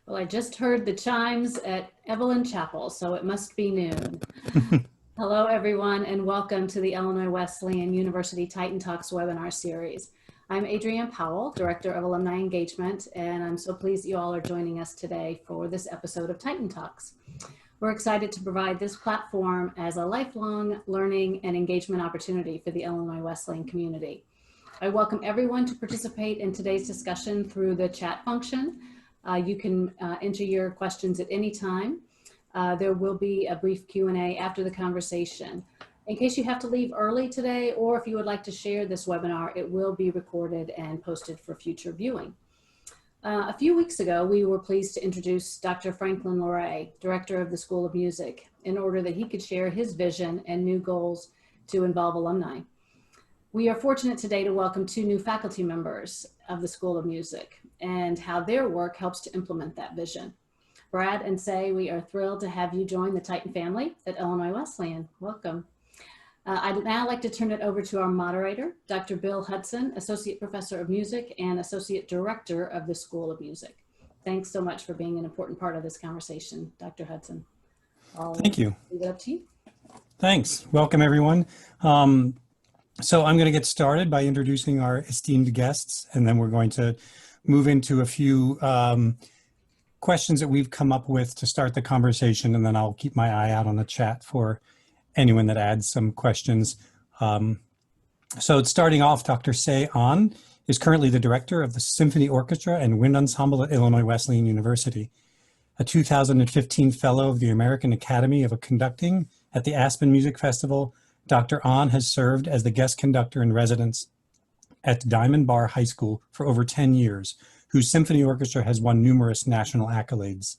Well, I just heard the chimes at Evelyn Chapel, so it must be noon. Hello, everyone, and welcome to the Illinois Wesleyan University Titan Talks webinar series. I'm Adrienne Powell, Director of Alumni Engagement, and I'm so pleased you all are joining us today for this episode of Titan Talks. We're excited to provide this platform as a lifelong learning and engagement opportunity for the Illinois Wesleyan community. I welcome everyone to participate in today's discussion through the chat function. You can enter your questions at any time. There will be a brief Q&A after the conversation. In case you have to leave early today, or if you would like to share this webinar, it will be recorded and posted for future viewing. A few weeks ago, we were pleased to introduce Dr. Franklin Loray, Director of the School of Music, in order that he could share his vision and new goals to involve alumni. We are fortunate today to welcome two new faculty members of the School of Music and how their work helps to implement that vision. Brad and Sey, we are thrilled to have you join the Titan family at Illinois Wesleyan. Welcome. I'd now like to turn it over to our moderator, Dr. Bill Hudson, Associate Professor of Music and Associate Director of the School of Music. Thanks so much for being an important part of this conversation, Dr. Hudson. Thank you. Leave it up to you. Thanks. Welcome, everyone. So I'm going to get started by introducing our esteemed guests, and then we're going to move into a few questions that we've come up with to start the conversation, and then I'll keep my eye out on the chat for anyone that adds some questions. So it's starting off, Dr. Sey Ahn is currently the director of the Symphony Orchestra and Wind Ensemble at Illinois Wesleyan University, a 2015 fellow of the American Academy of Conducting at the Aspen Music Festival. Dr. Ahn has served as the guest conductor in residence at Diamond Bar High School for over 10 years, whose symphony orchestra has won numerous national accolades.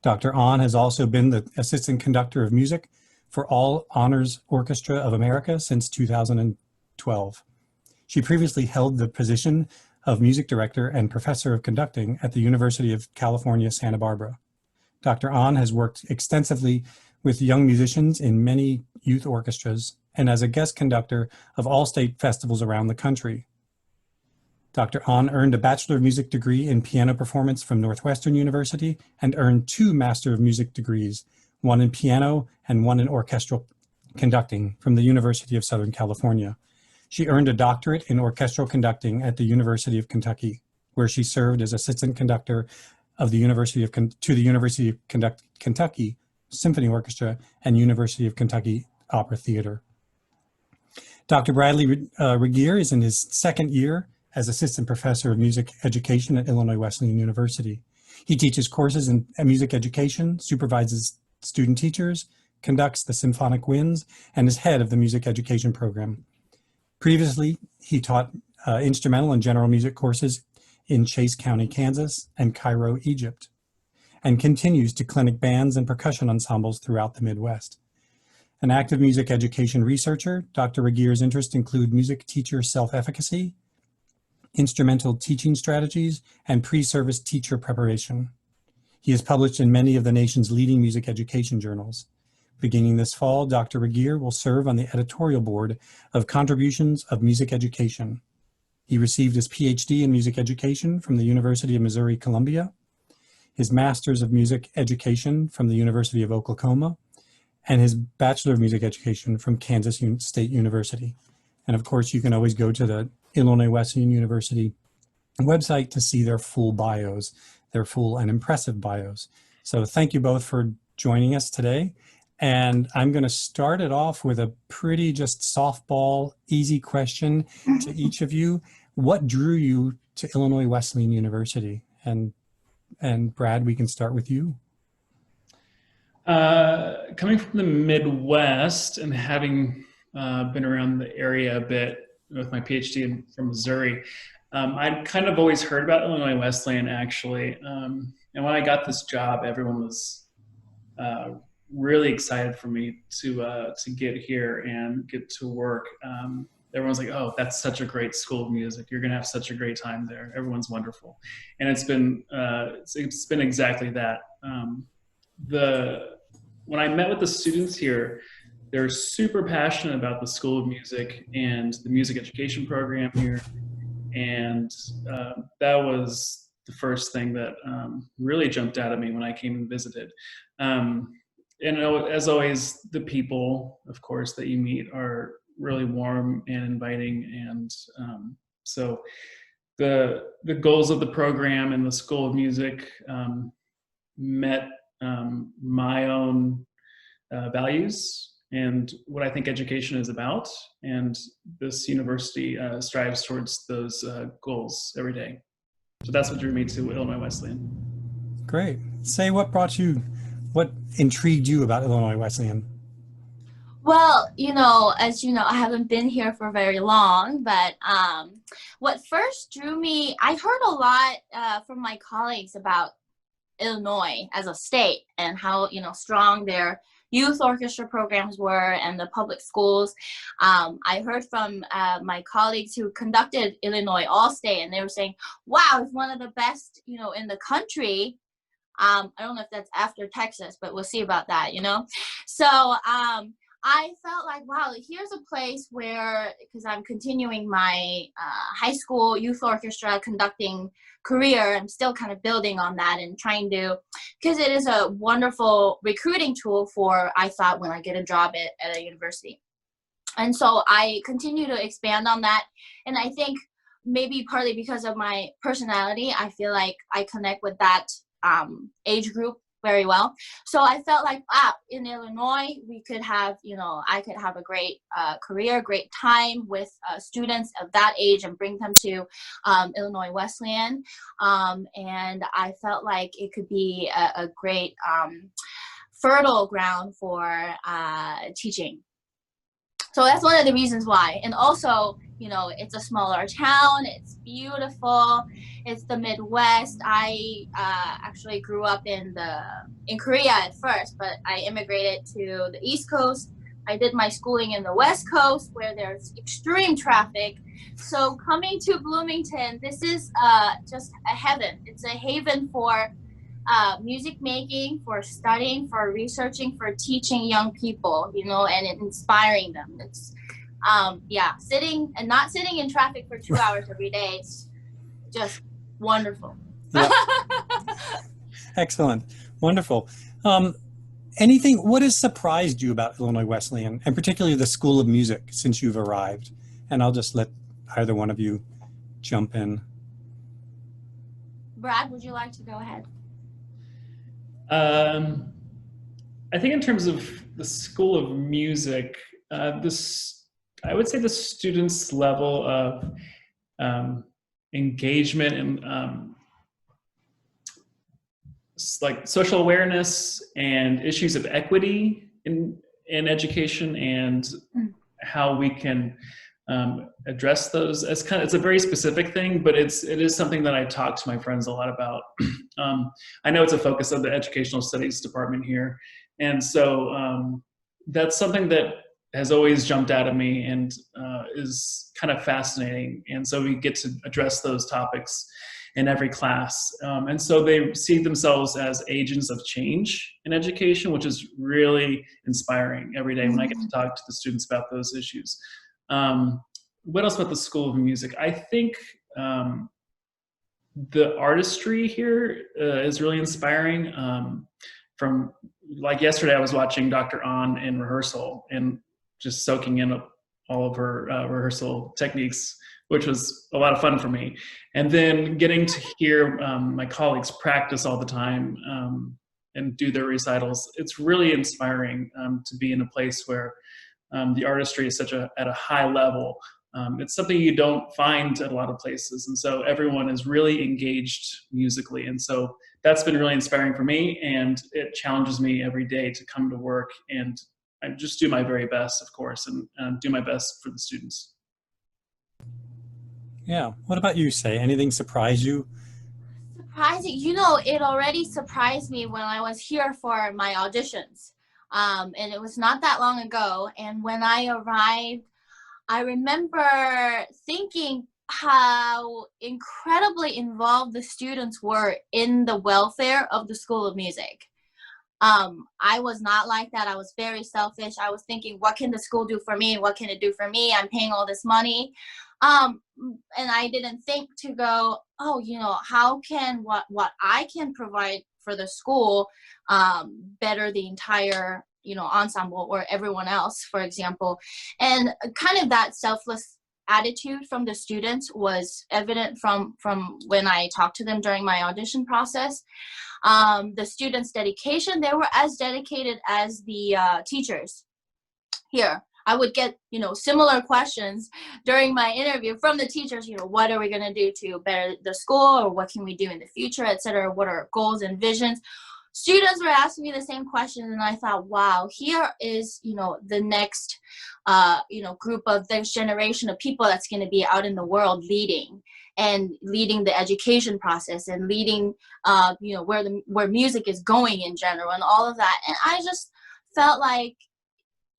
Dr. Ahn has also been the assistant conductor of music for All Honors Orchestra of America since 2012. She previously held the position of music director and professor of conducting at the University of California, Santa Barbara. Dr. Ahn has worked extensively with young musicians in many youth orchestras and as a guest conductor of all state festivals around the country. Dr. Ahn earned a Bachelor of Music degree in piano performance from Northwestern University and earned 2 Master of Music degrees, one in piano and one in orchestral conducting from the University of Southern California. She earned a doctorate in orchestral conducting at the University of Kentucky, where she served as assistant conductor of the University of Kentucky Symphony Orchestra and University of Kentucky Opera Theater. Dr. Bradley Regier is in his second year as Assistant Professor of Music Education at Illinois Wesleyan University. He teaches courses in music education, supervises student teachers, conducts the symphonic winds, and is head of the music education program. Previously, he taught instrumental and general music courses in Chase County, Kansas, and Cairo, Egypt, and continues to clinic bands and percussion ensembles throughout the Midwest. An active music education researcher, Dr. Regier's interests include music teacher self-efficacy, instrumental teaching strategies, and pre-service teacher preparation. He is published in many of the nation's leading music education journals. Beginning this fall, Dr. Regier will serve on the editorial board of Contributions of Music Education. He received his PhD in music education from the University of Missouri-Columbia, his Master's of Music Education from the University of Oklahoma, and his Bachelor of Music Education from Kansas State University. And of course, you can always go to the Illinois Wesleyan University website to see their full bios, their full and impressive bios. So thank you both for joining us today. And I'm going to start it off with a pretty just softball, easy question to each of you. What drew you to Illinois Wesleyan University? And Brad, we can start with you. Coming from the Midwest and having been around the area a bit with my PhD from Missouri, I'd kind of always heard about Illinois Wesleyan, actually. And when I got this job, everyone was really excited for me to get here and get to work. Everyone's like, "Oh, that's such a great school of music. You're going to have such a great time there. Everyone's wonderful." And it's been exactly that. When I met with the students here, they're super passionate about the School of Music and the music education program here. And that was the first thing that really jumped out at me when I came and visited. And as always, the people, of course, that you meet are really warm and inviting. And so the goals of the program and the School of Music met my own values and what I think education is about. And this university strives towards those goals every day. So that's what drew me to Illinois Wesleyan. Great. Say, what intrigued you about Illinois Wesleyan? Well, as you know, I haven't been here for very long, but what first drew me, I heard a lot from my colleagues about Illinois as a state and how, strong their youth orchestra programs were and the public schools. I heard from my colleagues who conducted Illinois All-State, and they were saying, wow, it's one of the best, in the country. I don't know if that's after Texas, but we'll see about that, So I felt like, wow, here's a place where, because I'm continuing my high school youth orchestra conducting career, I'm still kind of building on that and trying to, because it is a wonderful recruiting tool for, I thought, when I get a job at a university. And so I continue to expand on that. And I think maybe partly because of my personality, I feel like I connect with that age group very well. So I felt like, in Illinois, we could have, I could have a great career, great time with students of that age and bring them to Illinois Wesleyan. And I felt like it could be a great fertile ground for teaching. So that's one of the reasons why. And also, it's a smaller town. It's beautiful. It's the Midwest. I actually grew up in Korea at first, but I immigrated to the East Coast. I did my schooling in the West Coast where there's extreme traffic. So coming to Bloomington, this is just a heaven. It's a haven for music making, for studying, for researching, for teaching young people, and inspiring them. It's sitting and not sitting in traffic for 2 hours every day. It's just wonderful. Yeah. Excellent. Wonderful. What has surprised you about Illinois Wesleyan, and particularly the School of Music, since you've arrived? And I'll just let either one of you jump in. Brad, would you like to go ahead? I think in terms of the School of Music, I would say the students' level of engagement and like social awareness and issues of equity in education, and how we can address those. It's a very specific thing, but it is something that I talk to my friends a lot about. I know it's a focus of the Educational Studies department here, and so that's something that has always jumped out at me and is kind of fascinating. And so we get to address those topics in every class. And so they see themselves as agents of change in education, which is really inspiring every day when I get to talk to the students about those issues. What else about the School of Music? I think the artistry here is really inspiring. From like yesterday, I was watching Dr. Ahn in rehearsal and just soaking in all of her rehearsal techniques, which was a lot of fun for me. And then getting to hear my colleagues practice all the time and do their recitals. It's really inspiring to be in a place where the artistry is at a high level. It's something you don't find at a lot of places. And so everyone is really engaged musically. And so that's been really inspiring for me, and it challenges me every day to come to work, and I just do my very best, of course, and do my best for the students. Yeah. What about you, Sey? Anything surprise you? Surprising. It already surprised me when I was here for my auditions. And it was not that long ago. And when I arrived, I remember thinking how incredibly involved the students were in the welfare of the School of Music. I was not like that. I was very selfish. I was thinking, what can the school do for me? What can it do for me? I'm paying all this money. And I didn't think to go, oh, how can what I can provide for the school better the entire, ensemble or everyone else, for example. And kind of that selfless attitude from the students was evident from when I talked to them during my audition process. The students' dedication, they were as dedicated as the teachers here. I would get, similar questions during my interview from the teachers, what are we going to do to better the school, or what can we do in the future, et cetera? What are our goals and visions? Students were asking me the same questions, and I thought, wow, here is, the next, group of this generation of people that's going to be out in the world leading the education process, and leading, where music is going in general, and all of that. And I just felt like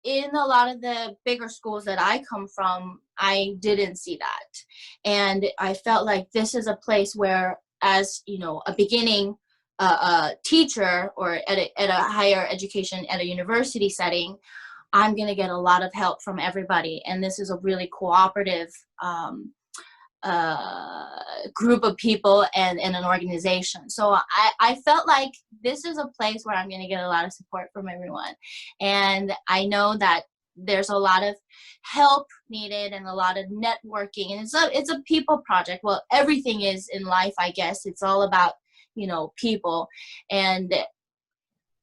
in a lot of the bigger schools that I come from, I didn't see that. And I felt like this is a place where, as, a beginning teacher, or at a higher education, at a university setting, I'm going to get a lot of help from everybody. And this is a really cooperative group of people and an organization. So I felt like this is a place where I'm going to get a lot of support from everyone. And I know that there's a lot of help needed and a lot of networking, and it's a people project. Well, everything is in life, I guess. It's all about, people. And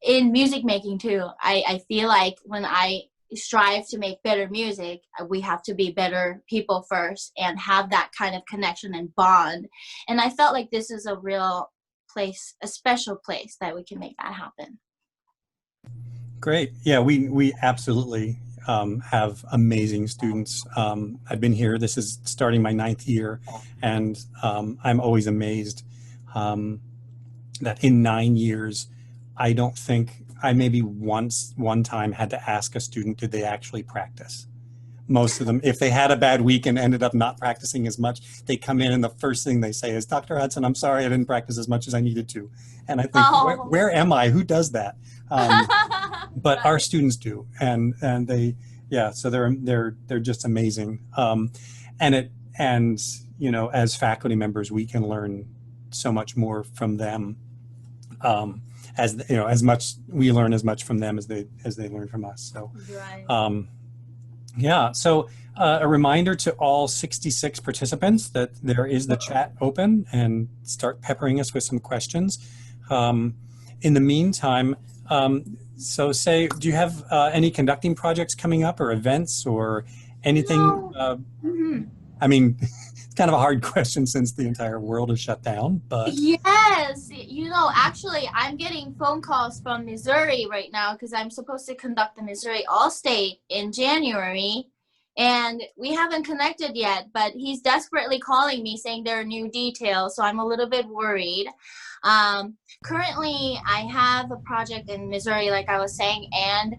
in music making too, I feel like when I strive to make better music, we have to be better people first and have that kind of connection and bond. And I felt like this is a real place, a special place that we can make that happen. Great. Yeah, we absolutely have amazing students. I've been here, this is starting my 9th year, and I'm always amazed that in 9 years, I don't think I maybe one time had to ask a student, did they actually practice? Most of them, if they had a bad week and ended up not practicing as much, they come in and the first thing they say is, Dr. Hudson, I'm sorry I didn't practice as much as I needed to. And I think, where am I? Who does that? But our students do, and they, yeah, so they're just amazing. And as faculty members, we can learn so much more from them. We learn as much from them as they learn from us. So, right. Yeah. So a reminder to all 66 participants that there is the chat open, and start peppering us with some questions. In the meantime, so Sey, do you have any conducting projects coming up, or events, or anything? No. I mean, it's kind of a hard question since the entire world is shut down, but. Yes, actually, I'm getting phone calls from Missouri right now, because I'm supposed to conduct the Missouri All-State in January, and we haven't connected yet, but he's desperately calling me saying there are new details, so I'm a little bit worried. Currently, I have a project in Missouri, like I was saying, and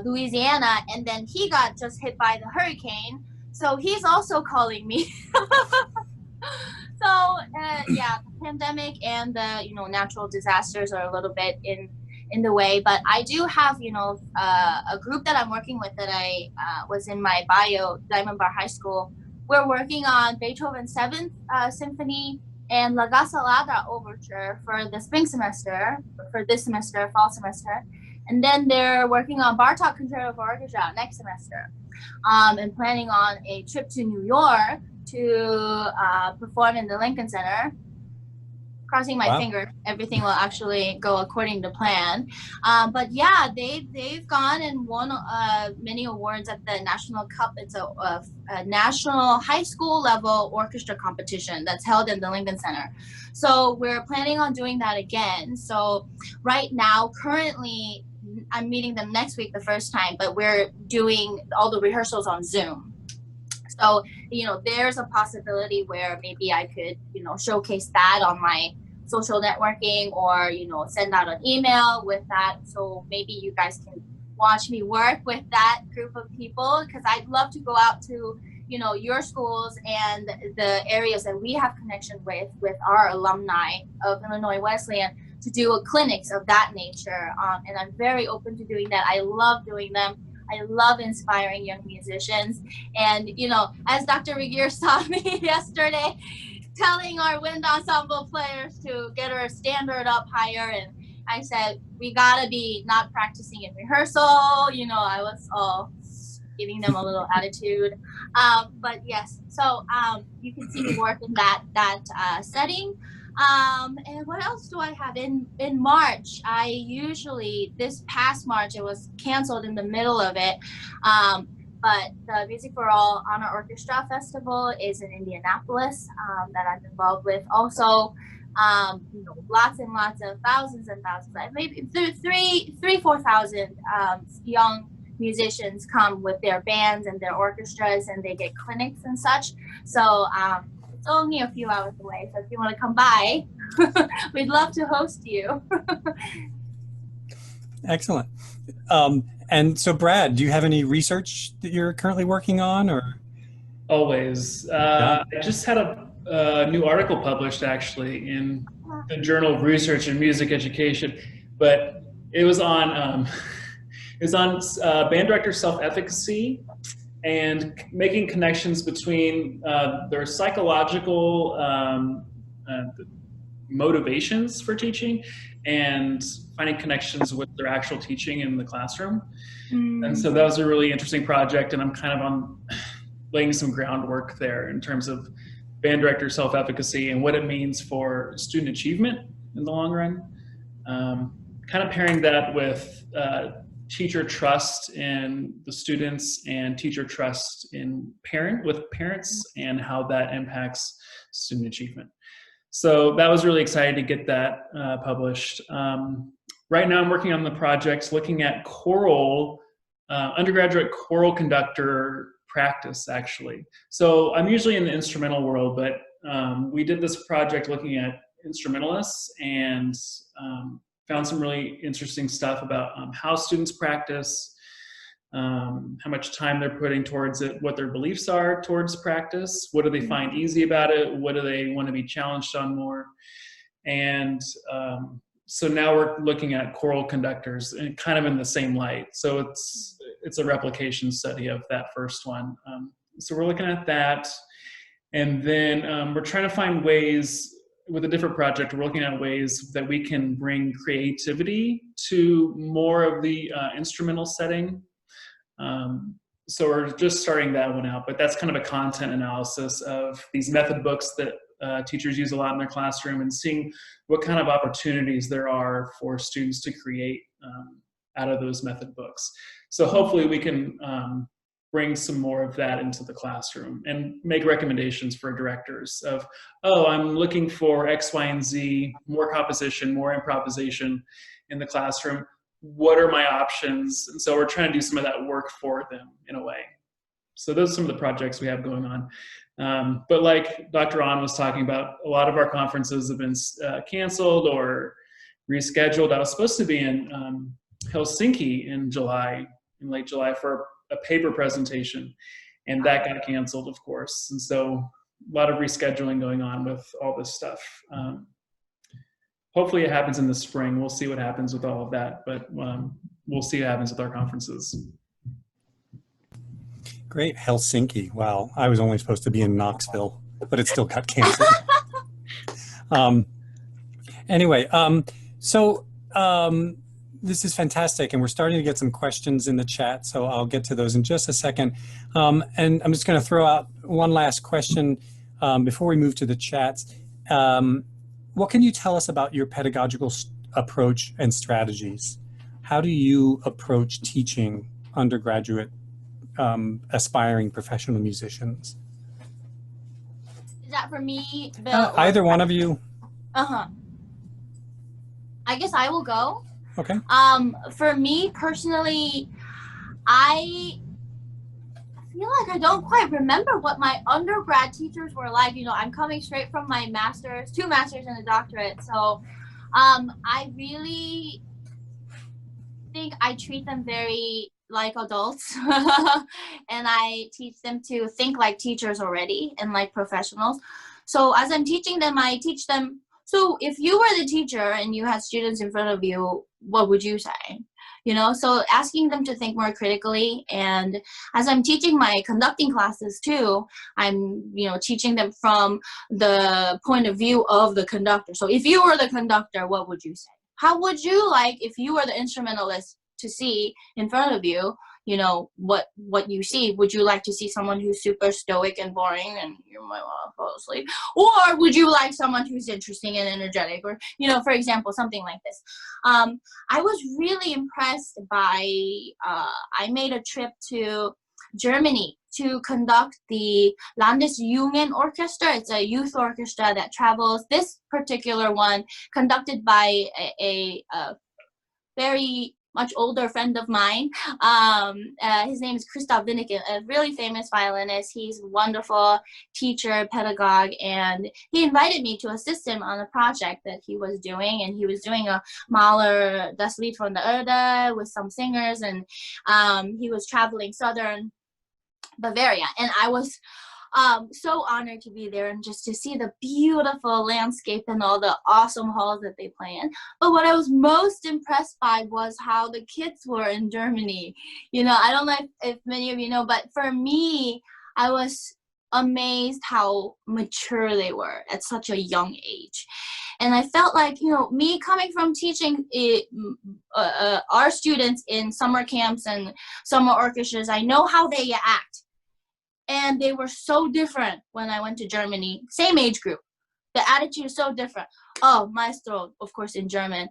Louisiana, and then he got just hit by the hurricane, so he's also calling me. So yeah, the pandemic and the natural disasters are a little bit in the way, but I do have a group that I'm working with that I was in my bio, Diamond Bar High School. We're working on Beethoven's 7th Symphony and La Gasolada Overture for the spring semester, for this semester, fall semester, and then they're working on Bartok Concerto for Orchestra next semester, and planning on a trip to New York to perform in the Lincoln Center. Crossing my fingers, everything will actually go according to plan. But yeah, they've gone and won many awards at the National Cup. It's a national high school level orchestra competition that's held in the Lincoln Center. So we're planning on doing that again. So right now, currently, I'm meeting them next week the first time, but we're doing all the rehearsals on Zoom. So, there's a possibility where maybe I could, showcase that on my social networking, or, send out an email with that. So maybe you guys can watch me work with that group of people, because I'd love to go out to, your schools and the areas that we have connection with our alumni of Illinois Wesleyan, to do clinics of that nature. And I'm very open to doing that. I love doing them. I love inspiring young musicians. And, as Dr. Regier saw me yesterday, telling our wind ensemble players to get our standard up higher, and I said we gotta be not practicing in rehearsal. You know, I was all giving them a little attitude. But yes, so you can see me work in that setting. And what else do I have? In March, I usually, this past March, it was canceled in the middle of it. But the Music for All Honor Orchestra Festival is in Indianapolis that I'm involved with. Also, you know, lots and lots of thousands and thousands, maybe 4,000 young musicians come with their bands and their orchestras, and they get clinics and such. So it's only a few hours away. So if you want to come by, we'd love to host you. Excellent. And so, Brad, do you have any research that you're currently working on, or? Always. I just had a new article published actually in the Journal of Research in Music Education, but it was on band director self-efficacy and making connections between their psychological motivations for teaching and finding connections with their actual teaching in the classroom. And so that was a really interesting project, and I'm kind of laying some groundwork there in terms of band director self-efficacy and what it means for student achievement in the long run. Kind of pairing that with teacher trust in the students and teacher trust in parents and how that impacts student achievement. So that was really exciting to get that published. Right now I'm working on the project looking at choral, undergraduate choral conductor practice actually. So I'm usually in the instrumental world, but we did this project looking at instrumentalists and found some really interesting stuff about how students practice, how much time they're putting towards it, what their beliefs are towards practice, what do they find easy about it, what do they want to be challenged on more. And so now we're looking at choral conductors and kind of in the same light. So it's a replication study of that first one. So we're looking at that. And then we're trying to find ways, with a different project, we're looking at ways that we can bring creativity to more of the instrumental setting. So we're just starting that one out, but that's kind of a content analysis of these method books that teachers use a lot in their classroom and seeing what kind of opportunities there are for students to create out of those method books. So hopefully we can bring some more of that into the classroom and make recommendations for directors of, oh, I'm looking for X, Y, and Z, more composition, more improvisation in the classroom. What are my options? And so we're trying to do some of that work for them in a way. So those are some of the projects we have going on. But like Dr. Ahn was talking about, a lot of our conferences have been canceled or rescheduled. I was supposed to be in Helsinki in late July for a paper presentation, and that got canceled, of course. And so a lot of rescheduling going on with all this stuff. Hopefully it happens in the spring. We'll see what happens with all of that, but we'll see what happens with our conferences. Great. Helsinki. Wow. I was only supposed to be in Knoxville, but it still got canceled. Anyway, this is fantastic, and we're starting to get some questions in the chat, so I'll get to those in just a second. And I'm just going to throw out one last question before we move to the chats. What can you tell us about your pedagogical approach and strategies? How do you approach teaching undergraduate aspiring professional musicians? Is that for me, Bill? Either one of you. I guess I will go. Okay. For me personally, I feel like I don't quite remember what my undergrad teachers were like. You know, I'm coming straight from my master's, 2 masters and a doctorate. So I really think I treat them very like adults and I teach them to think like teachers already and like professionals. So as I'm teaching them, I teach them, so if you were the teacher and you had students in front of you, what would you say? you know, so asking them to think more critically. And as I'm teaching my conducting classes too, I'm, you know, teaching them from the point of view of the conductor. So if you were the conductor, what would you say? How would you like, if you were the instrumentalist, to see in front of you, you know, what you see? Would you like to see someone who's super stoic and boring and you might want to fall asleep? Or would you like someone who's interesting and energetic? Or, you know, for example, something like this. I was really impressed by, I made a trip to Germany to conduct the Landis Orchestra. It's a youth orchestra that travels. This particular one conducted by a very much older friend of mine. His name is Christoph Winneken, a really famous violinist. He's a wonderful teacher, pedagogue, and he invited me to assist him on a project that he was doing. And he was doing a Mahler Das Lied von der Erde with some singers, and he was traveling southern Bavaria. And I was so honored to be there and just to see the beautiful landscape and all the awesome halls that they play in. But what I was most impressed by was how the kids were in Germany. You know, I don't know if many of you know, but for me, I was amazed how mature they were at such a young age. And I felt like, you know, me coming from teaching our students in summer camps and summer orchestras, I know how they act. And they were so different when I went to Germany. Same age group. The attitude is so different. Oh, Maestro, of course, in German.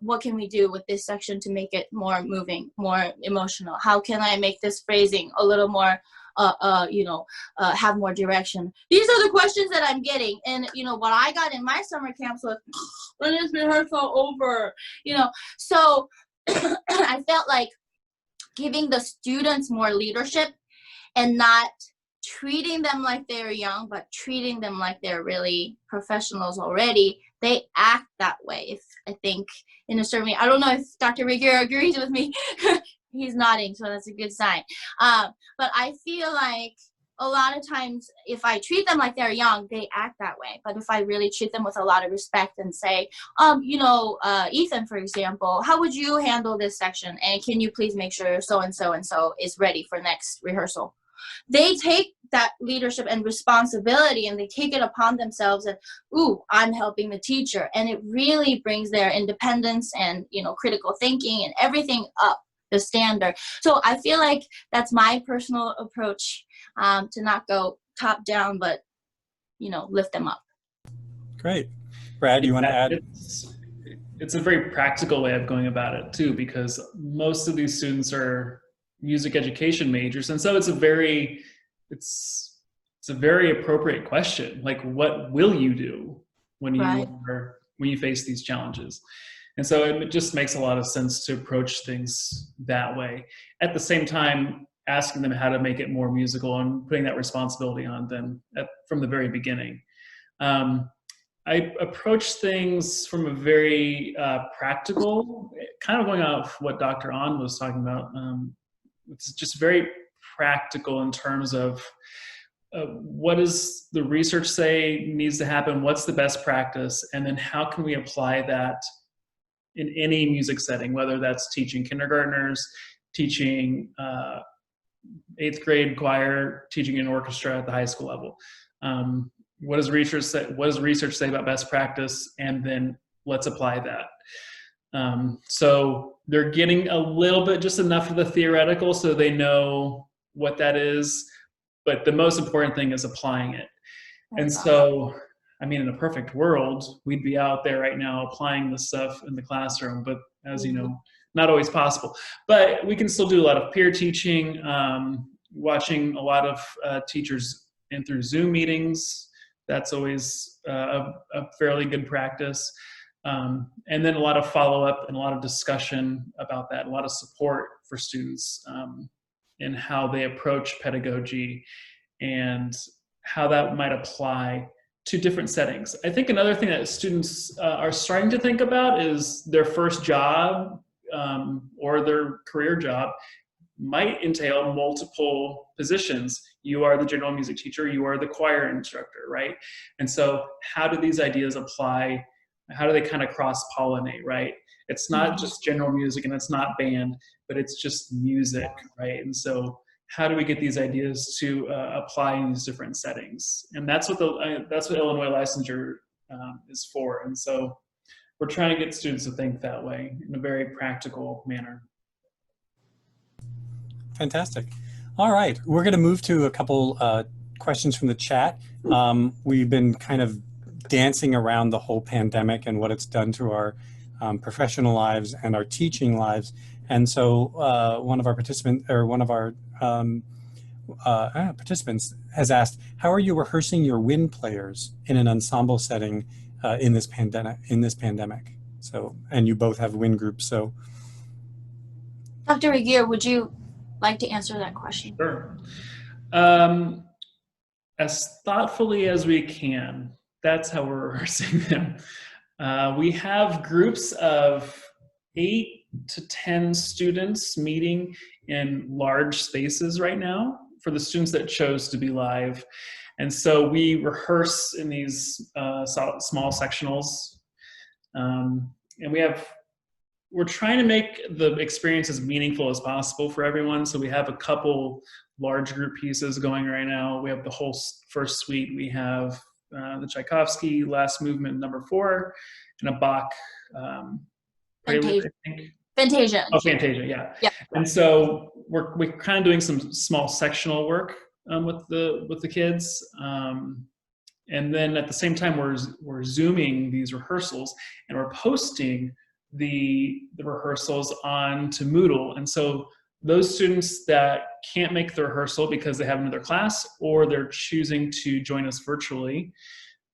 What can we do with this section to make it more moving, more emotional? How can I make this phrasing a little more, have more direction? These are the questions that I'm getting. And, you know, what I got in my summer camps was, when is rehearsal over? You know, so I felt like giving the students more leadership and not treating them like they're young, but treating them like they're really professionals already. They act that way. If I think in a certain way, I don't know if Dr. Regier agrees with me. He's nodding, so that's a good sign. But I feel like a lot of times if I treat them like they're young, they act that way. But if I really treat them with a lot of respect and say, Ethan, for example, how would you handle this section? And can you please make sure so-and-so and so is ready for next rehearsal? They take that leadership and responsibility and they take it upon themselves and, ooh, I'm helping the teacher. And it really brings their independence and, you know, critical thinking and everything up the standard. So I feel like that's my personal approach, to not go top down, but, you know, lift them up. Great. Brad, you want to add? It's a very practical way of going about it too, because most of these students are music education majors, and so it's a very appropriate question. Like, what will you do when you face these challenges? And so it just makes a lot of sense to approach things that way. At the same time, asking them how to make it more musical and putting that responsibility on them from the very beginning. I approach things from a very practical, kind of going off what Dr. Ahn was talking about. It's just very practical in terms of what does the research say needs to happen, what's the best practice, and then how can we apply that in any music setting, whether that's teaching kindergartners, teaching 8th grade choir, teaching an orchestra at the high school level. What does research say about best practice, and then let's apply that. So they're getting a little bit, just enough of the theoretical so they know what that is, but the most important thing is applying it. And so, I mean, in a perfect world, we'd be out there right now applying this stuff in the classroom, but as you know, not always possible. But we can still do a lot of peer teaching, watching a lot of teachers in through Zoom meetings. That's always a fairly good practice. And then a lot of follow-up and a lot of discussion about that, a lot of support for students in how they approach pedagogy and how that might apply to different settings. I think another thing that students are starting to think about is their first job or their career job might entail multiple positions. You are the general music teacher, you are the choir instructor, right? And so how do these ideas apply how do they kind of cross-pollinate, right? It's not just general music and it's not band, but it's just music, right? And so how do we get these ideas to apply in these different settings? And that's what Illinois licensure is for. And so we're trying to get students to think that way in a very practical manner. Fantastic. All right, we're going to move to a couple questions from the chat. We've been kind of dancing around the whole pandemic and what it's done to our professional lives and our teaching lives. And so one of our participants has asked, how are you rehearsing your wind players in an ensemble setting in this pandemic? So, and you both have wind groups, so. Dr. Regier, would you like to answer that question? Sure. As thoughtfully as we can. That's how we're rehearsing them. We have groups of 8 to 10 students meeting in large spaces right now for the students that chose to be live. And so we rehearse in these small sectionals. And we're trying to make the experience as meaningful as possible for everyone. So we have a couple large group pieces going right now. We have the whole first suite. We have the Tchaikovsky Last Movement number 4 and a Bach prelude, I think. Fantasia. Oh, Fantasia, yeah. Yeah. And so we're kind of doing some small sectional work with the kids. And then at the same time, we're Zooming these rehearsals and we're posting the rehearsals onto Moodle. And so those students that can't make the rehearsal because they have another class or they're choosing to join us virtually,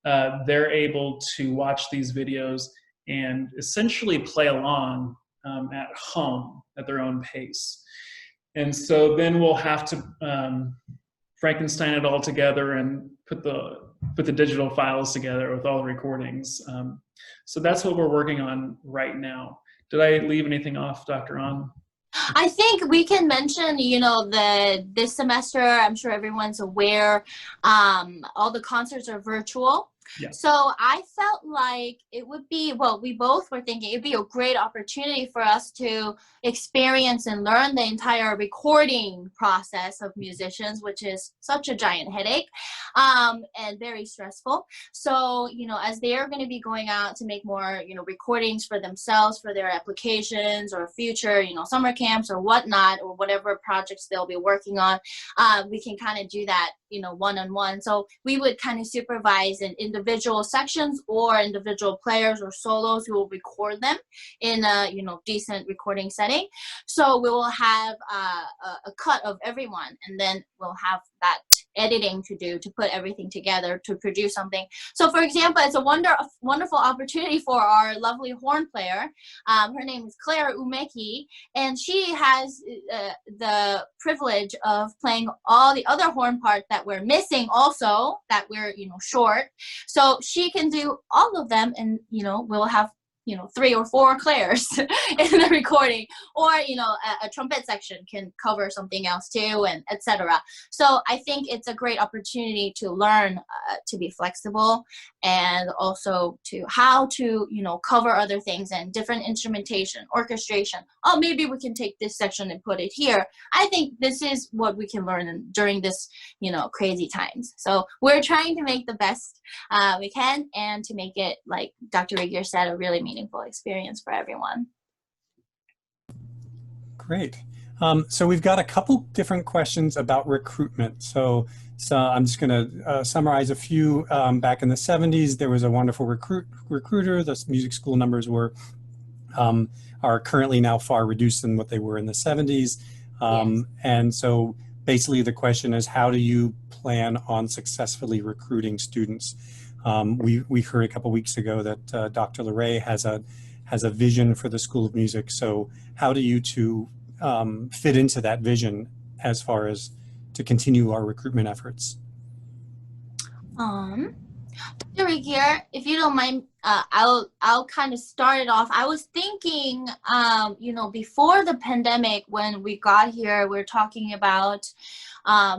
they're able to watch these videos and essentially play along at home at their own pace. And so then we'll have to Frankenstein it all together and put the digital files together with all the recordings. So that's what we're working on right now. Did I leave anything off, Dr. Ahn? I think we can mention, you know, this semester, I'm sure everyone's aware, all the concerts are virtual. Yeah. So I felt like it would be, well, we both were thinking it'd be a great opportunity for us to experience and learn the entire recording process of musicians, which is such a giant headache and very stressful. So, you know, as they're going to be going out to make more, you know, recordings for themselves, for their applications or future, you know, summer camps or whatnot, or whatever projects they'll be working on, we can kind of do that, you know, one-on-one. So we would kind of supervise in individual sections or individual players or solos who will record them in a, you know, decent recording setting. So we will have a cut of everyone, and then we'll have that editing to do to put everything together to produce something. So for example, it's a wonderful opportunity for our lovely horn player. Her name is Claire Umeki, and she has the privilege of playing all the other horn parts that we're missing also, that we're, you know, short. So she can do all of them, and, you know, we'll have, you know, 3 or 4 Claires in the recording, or, you know, a trumpet section can cover something else too, and etc. So I think it's a great opportunity to learn to be flexible, and also to how to, you know, cover other things and different instrumentation, orchestration. Oh, maybe we can take this section and put it here. I think this is what we can learn during this, you know, crazy times. So we're trying to make the best we can, and to make it, like Dr. Regier said, a really meaningful experience for everyone. Great. So we've got a couple different questions about recruitment. So I'm just going to summarize a few. Back in the 70s, there was a wonderful recruiter. The music school numbers are currently now far reduced than what they were in the 70s. Yes. And so basically the question is, how do you plan on successfully recruiting students? We heard a couple weeks ago that Dr. LeRae has a vision for the School of Music. So how do you two fit into that vision as far as to continue our recruitment efforts? Dr. Regier, if you don't mind I'll kind of start it off. I was thinking, you know, before the pandemic, when we got here, we're talking about,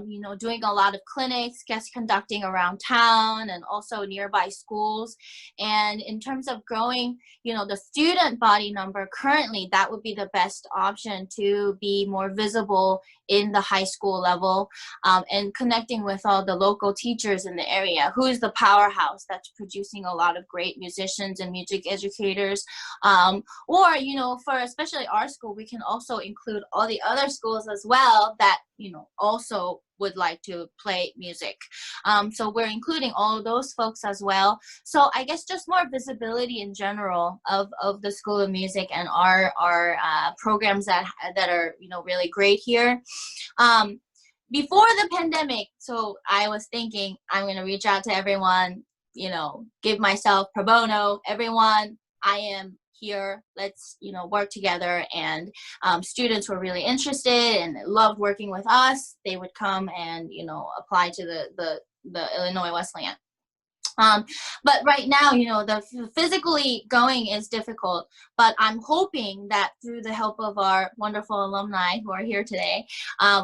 you know, doing a lot of clinics, guest conducting around town and also nearby schools. And in terms of growing, you know, the student body number, currently that would be the best option to be more visible in the high school level, and connecting with all the local teachers in the area, who is the powerhouse that's producing a lot of great musicians and music educators. Or, you know, for especially our school, we can also include all the other schools as well that, you know, also would like to play music. So we're including all of those folks as well. So I guess just more visibility in general of the School of Music and our programs that are, you know, really great here. Before the pandemic, so I was thinking I'm going to reach out to everyone, you know, give myself pro bono, everyone, I am here, let's, you know, work together. And students were really interested and loved working with us. They would come and, you know, apply to the Illinois Wesleyan. But right now, you know, the physically going is difficult, but I'm hoping that through the help of our wonderful alumni who are here today,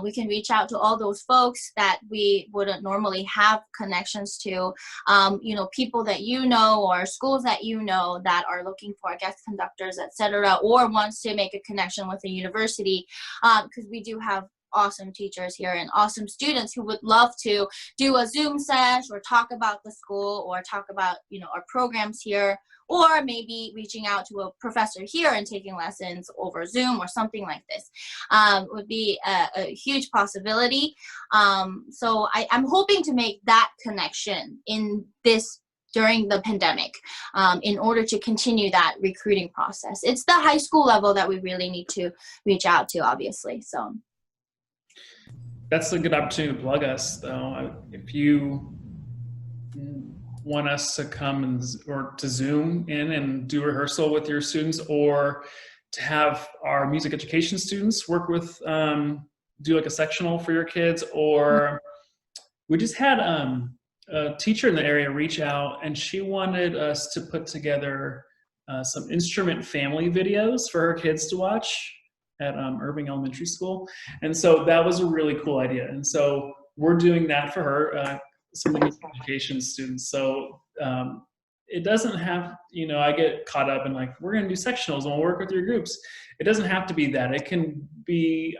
we can reach out to all those folks that we wouldn't normally have connections to, you know, people that you know or schools that you know that are looking for guest conductors, etc., or wants to make a connection with the university, because we do have awesome teachers here and awesome students who would love to do a Zoom sesh or talk about the school or talk about, you know, our programs here, or maybe reaching out to a professor here and taking lessons over Zoom or something like this would be a huge possibility. So I'm hoping to make that connection in this during the pandemic, in order to continue that recruiting process. It's the high school level that we really need to reach out to, obviously. So. That's a good opportunity to plug us, though. If you want us to come or to Zoom in and do rehearsal with your students, or to have our music education students work with, do like a sectional for your kids, or we just had a teacher in the area reach out and she wanted us to put together some instrument family videos for her kids to watch at Irving Elementary School. And so that was a really cool idea. And so we're doing that for her, some of the education students. So it doesn't have, you know, I get caught up in like, we're gonna do sectionals and we'll work with your groups. It doesn't have to be that. It can be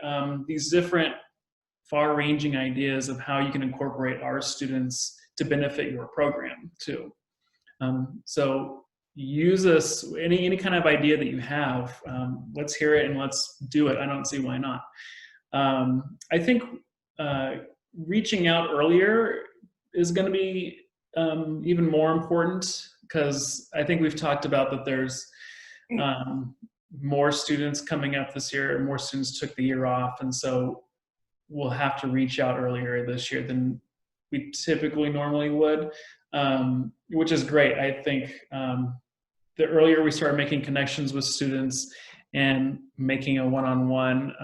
these different far-ranging ideas of how you can incorporate our students to benefit your program too. So use us, any kind of idea that you have, let's hear it and let's do it. I don't see why not. I think reaching out earlier is going to be even more important, because I think we've talked about that there's more students coming up this year, more students took the year off, and so we'll have to reach out earlier this year than we typically normally would, which is great. I think the earlier we start making connections with students and making a one-on-one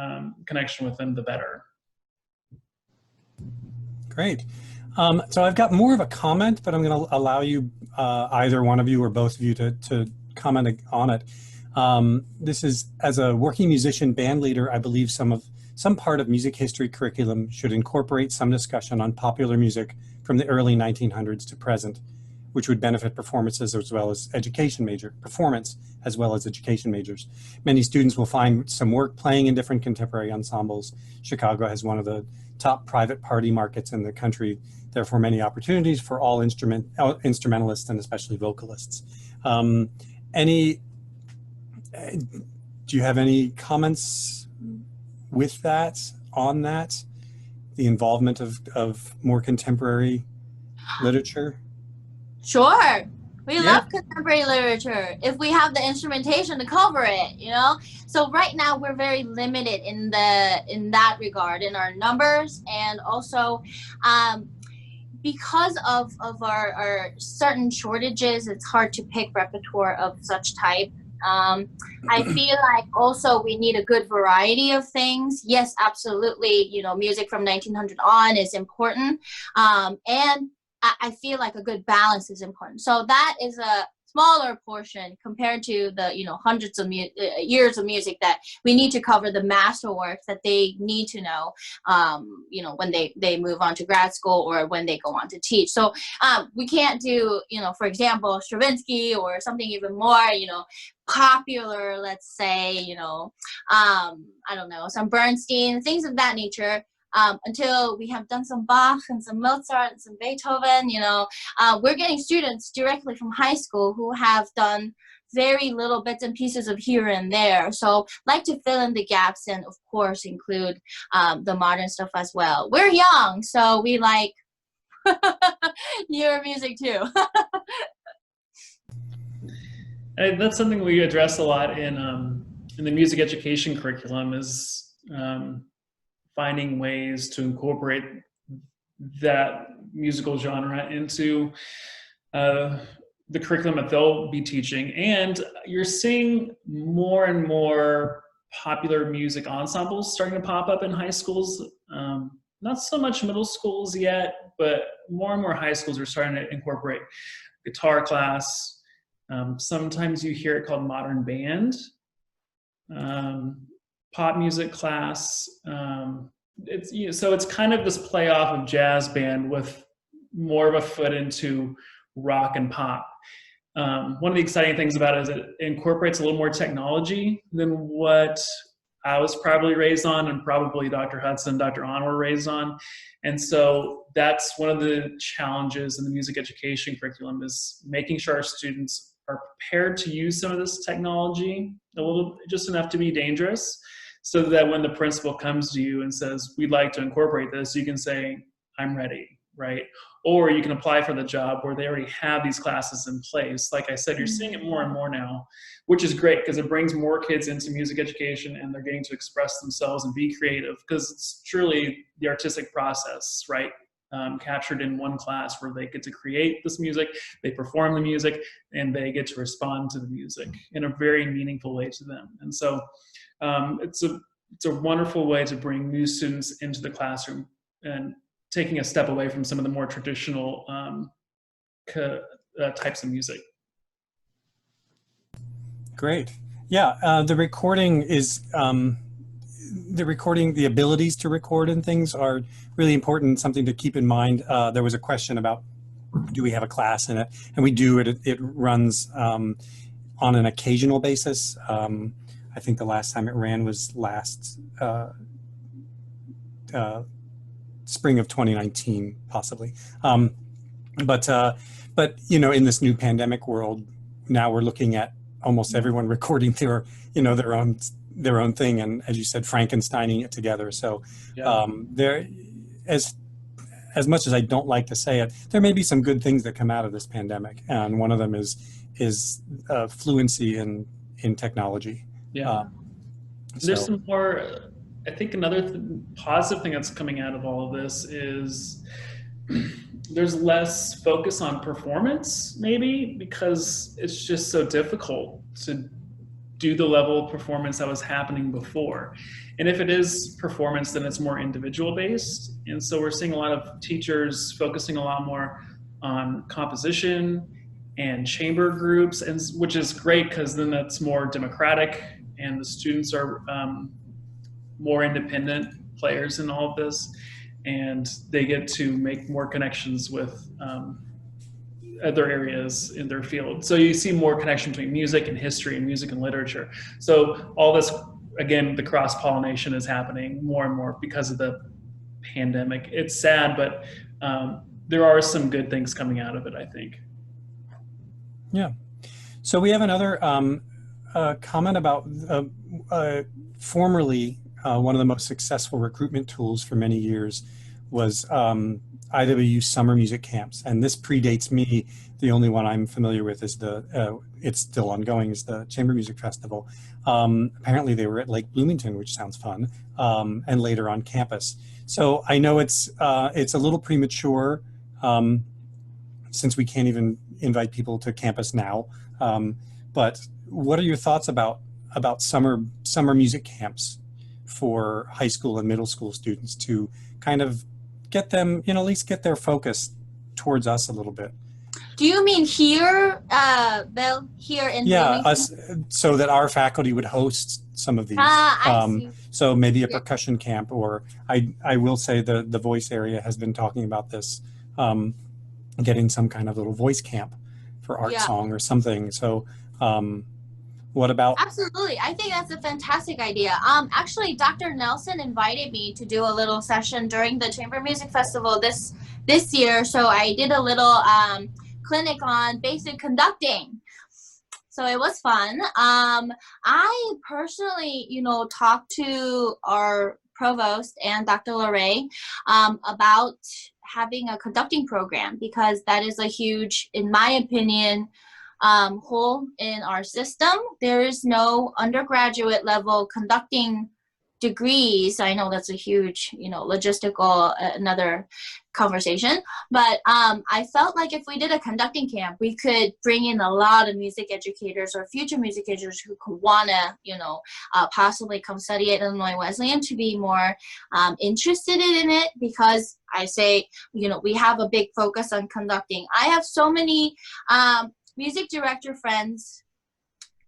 connection with them, the better. Great. So I've got more of a comment, but I'm going to allow you, either one of you or both of you, to comment on it. This is, as a working musician band leader, I believe some part of music history curriculum should incorporate some discussion on popular music from the early 1900s to present, which would benefit performances as well as education majors. Many students will find some work playing in different contemporary ensembles. Chicago has one of the top private party markets in the country, therefore many opportunities for all instrumentalists and especially vocalists. Do you have any comments with that, on that, the involvement of more contemporary literature? Sure. We love contemporary literature if we have the instrumentation to cover it, you know? So right now we're very limited in that regard, in our numbers, and also because of our certain shortages, it's hard to pick repertoire of such type. I feel like also we need a good variety of things. Yes, absolutely, you know, music from 1900 on is important, and I feel like a good balance is important. So that is smaller portion compared to the, you know, hundreds of years of music that we need to cover the masterworks that they need to know, you know, when they move on to grad school or when they go on to teach. So we can't do, you know, for example, Stravinsky or something even more, you know, popular, let's say, you know, I don't know, some Bernstein, things of that nature. Until we have done some Bach and some Mozart and some Beethoven, you know, we're getting students directly from high school who have done very little bits and pieces of here and there. So like to fill in the gaps and of course include the modern stuff as well. We're young, so we like newer music too. And that's something we address a lot in the music education curriculum is finding ways to incorporate that musical genre into the curriculum that they'll be teaching. And you're seeing more and more popular music ensembles starting to pop up in high schools. Not so much middle schools yet, but more and more high schools are starting to incorporate guitar class. Sometimes you hear it called modern band. Pop music class. It's, you know, so it's kind of this play off of jazz band with more of a foot into rock and pop. One of the exciting things about it is it incorporates a little more technology than what I was probably raised on, and probably Dr. Hudson, Dr. Ahn were raised on. And so that's one of the challenges in the music education curriculum, is making sure our students are prepared to use some of this technology, a little, just enough to be dangerous, so that when the principal comes to you and says, we'd like to incorporate this, you can say, I'm ready, right? Or you can apply for the job where they already have these classes in place. Like I said, you're seeing it more and more now, which is great because it brings more kids into music education and they're getting to express themselves and be creative, because it's truly the artistic process, right? Captured in one class where they get to create this music, they perform the music, and they get to respond to the music in a very meaningful way to them. And so it's a wonderful way to bring new students into the classroom and taking a step away from some of the more traditional types of music. Great. Yeah, the recording is, the abilities to record and things are really important, something to keep in mind. There was a question about, do we have a class in it? And we do. It runs on an occasional basis. I think the last time it ran was last spring of 2019, possibly. But you know, in this new pandemic world, now we're looking at almost everyone recording their own thing, and as you said, Frankensteining it together. So Yeah. there, as much as I don't like to say it, there may be some good things that come out of this pandemic, and one of them is fluency in technology. Yeah. There's some more, I think another positive thing that's coming out of all of this is there's less focus on performance, maybe, because it's just so difficult to do the level of performance that was happening before. And if it is performance, then it's more individual based. And so we're seeing a lot of teachers focusing a lot more on composition and chamber groups, and which is great because then that's more democratic and the students are more independent players in all of this, and they get to make more connections with other areas in their field. So you see more connection between music and history and music and literature. So all this, again, the cross-pollination is happening more and more because of the pandemic. It's sad, but there are some good things coming out of it, I think. Yeah. So we have another comment about formerly one of the most successful recruitment tools for many years was IWU summer music camps, and this predates me. The only one I'm familiar with is it's still ongoing, is the Chamber Music Festival. Apparently they were at Lake Bloomington, which sounds fun, and later on campus. So I know it's a little premature since we can't even invite people to campus now. But what are your thoughts about summer music camps for high school and middle school students to kind of get them, at least get their focus towards us a little bit? Do you mean here, Bill, here in Yeah, Bloomington? so that our faculty would host some of these. I see. So maybe a Yeah. percussion camp, or I will say the voice area has been talking about this, getting some kind of little voice camp for art Yeah. song or something. So what about? Absolutely. I think that's a fantastic idea. Actually, Dr. Nelson invited me to do a little session during the Chamber Music Festival this year. So I did a little clinic on basic conducting. So it was fun. I personally, talked to our provost and Dr. Larray about having a conducting program, because that is a huge, in my opinion, hole in our system. There is no undergraduate level conducting degrees. I know that's a huge, logistical, another conversation, but I felt like if we did a conducting camp, we could bring in a lot of music educators or future music educators who could want to, possibly come study at Illinois Wesleyan to be more interested in it, because I say, we have a big focus on conducting. I have so many music director friends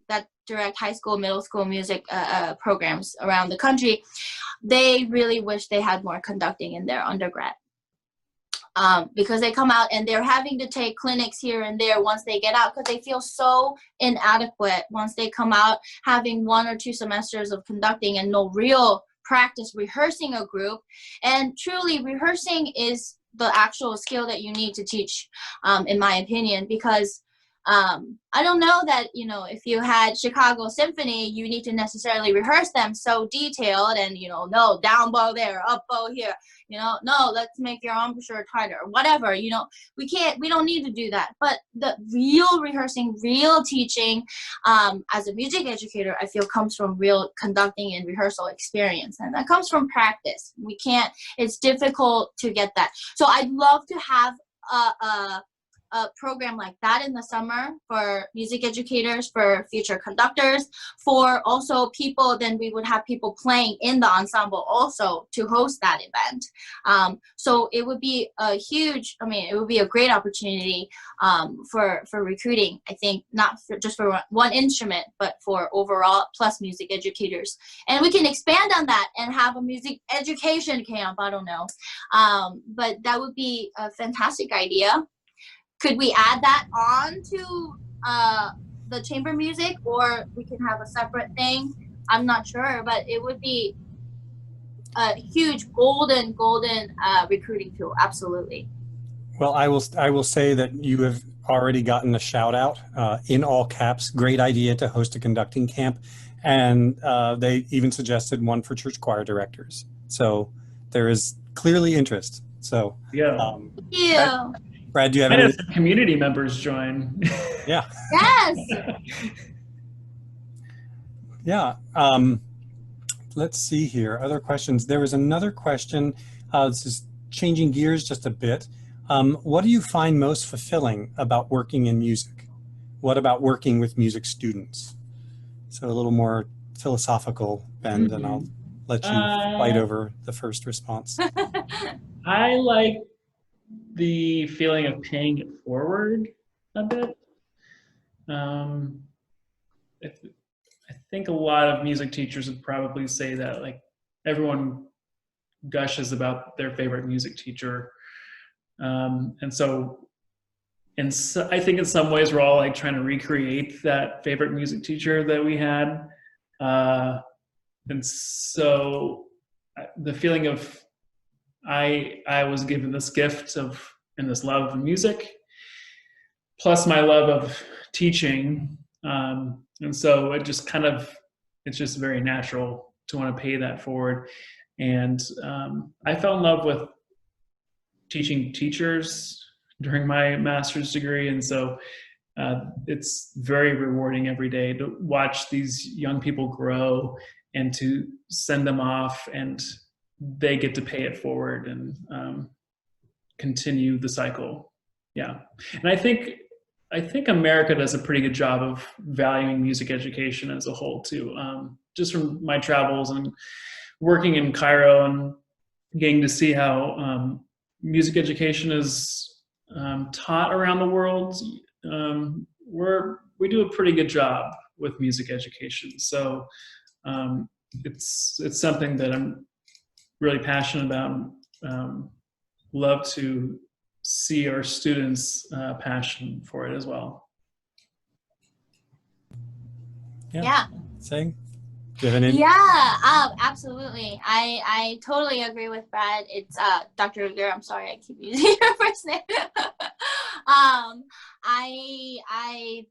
that direct high school, middle school music programs around the country. They really wish they had more conducting in their undergrad, because they come out and they're having to take clinics here and there once they get out, because they feel so inadequate once they come out having 1 or 2 semesters of conducting and no real practice rehearsing a group. And truly, rehearsing is the actual skill that you need to teach, in my opinion, because I don't know that, if you had Chicago Symphony, you need to necessarily rehearse them so detailed and, no, down bow there, up bow here, no, let's make your embouchure tighter, or whatever, we don't need to do that. But the real rehearsing, real teaching, as a music educator, I feel comes from real conducting and rehearsal experience. And that comes from practice. It's difficult to get that. So I'd love to have a program like that in the summer for music educators, for future conductors, for also people. Then we would have people playing in the ensemble also to host that event. So it would be it would be a great opportunity for recruiting. I think not just for one instrument, but for overall plus music educators. And we can expand on that and have a music education camp. I don't know, but that would be a fantastic idea. Could we add that on to the chamber music, or we can have a separate thing? I'm not sure, but it would be a huge golden recruiting tool. Absolutely. Well, I will say that you have already gotten a shout out in all caps. Great idea to host a conducting camp, and they even suggested one for church choir directors. So there is clearly interest. So Yeah. Thank you. Brad, do you have Might any? have some community members join. Yeah. Yes. Yeah. Let's see here. Other questions. There was another question. This is changing gears just a bit. What do you find most fulfilling about working in music? What about working with music students? So a little more philosophical bend, and I'll let you fight over the first response. I like the feeling of paying it forward a bit. I think a lot of music teachers would probably say that, like, everyone gushes about their favorite music teacher. And so I think in some ways we're all like trying to recreate that favorite music teacher that we had. And so the feeling of I was given this gift of and this love of music, plus my love of teaching, and so it's just very natural to want to pay that forward. And I fell in love with teaching teachers during my master's degree, and so it's very rewarding every day to watch these young people grow and to send them off, and they get to pay it forward and continue the cycle. Yeah, and I think America does a pretty good job of valuing music education as a whole too. Just from my travels and working in Cairo and getting to see how music education is taught around the world, we do a pretty good job with music education. So it's something that I'm really passionate about. Love to see our students' passion for it as well. Yeah. Sey, do you have any? Yeah, absolutely. I totally agree with Brad. It's Dr. Regier. I'm sorry, I keep using your first name. I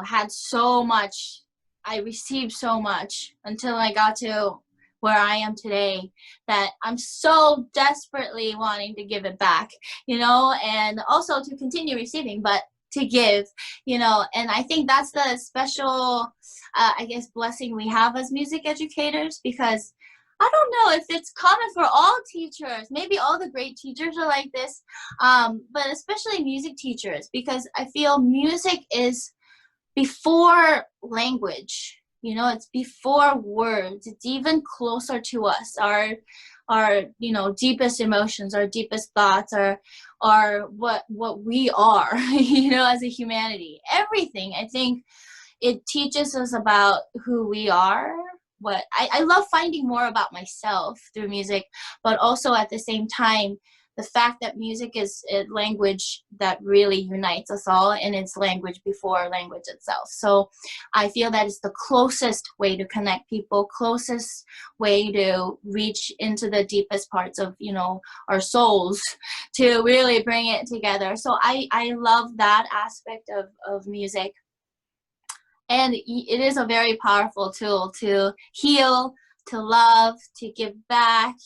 had so much. I received so much until I got to where I am today, that I'm so desperately wanting to give it back, and also to continue receiving, but to give, and I think that's the special, blessing we have as music educators, because I don't know if it's common for all teachers. Maybe all the great teachers are like this, but especially music teachers, because I feel music is before language. It's before words. It's even closer to us. Our deepest emotions, our deepest thoughts, are what we are, as a humanity. Everything. I think it teaches us about who we are. What I love finding more about myself through music, but also at the same time, the fact that music is a language that really unites us all, and it's language before language itself. So I feel that it's the closest way to connect people, closest way to reach into the deepest parts of, our souls, to really bring it together. So I love that aspect of music. And it is a very powerful tool to heal, to love, to give back,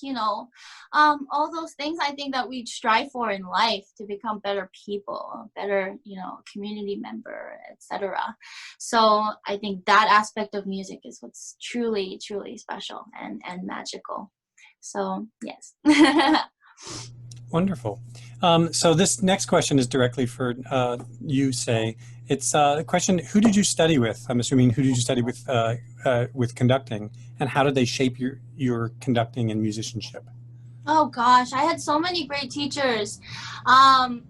all those things I think that we strive for in life, to become better people, better, community member, etc. So I think that aspect of music is what's truly, truly special and magical. So, yes. Wonderful. So this next question is directly for you, Sey. It's a question, who did you study with? I'm assuming, who did you study with conducting, and how did they shape your conducting and musicianship? Oh gosh, I had so many great teachers. I